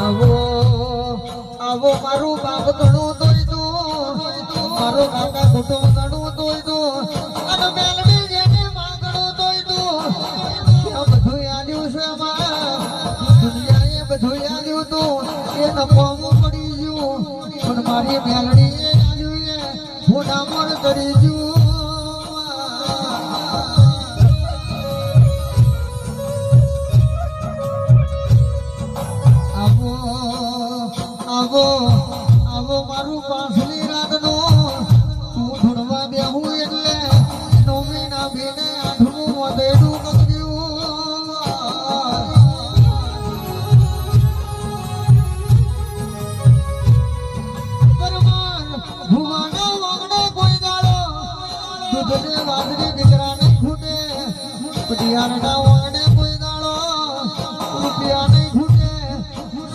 આવો આવો મારું બાપ ઘણું તોય તું મારો કાકા કુટુંબ ઘણું તોય તું અને મેલડી જેને માં ઘણું તોય તું આ બધું આલ્યું છે માં દુનિયાએ બધું આલ્યું તું એ નફોમાં પડી ગયું પણ મારી મેલડી આલ્યું એ હું નામણ કરી ગયું આવો આવો મારું પાછલી રાતનો તું ધૂણવા બેહું એટલે નવમીના બેને આઠમું વધેડું કર્યું પરમાન ભુવાનો વાગડે કોઈ દાડો દૂધને વાદળી દીકરાને ખૂટે પટિયારના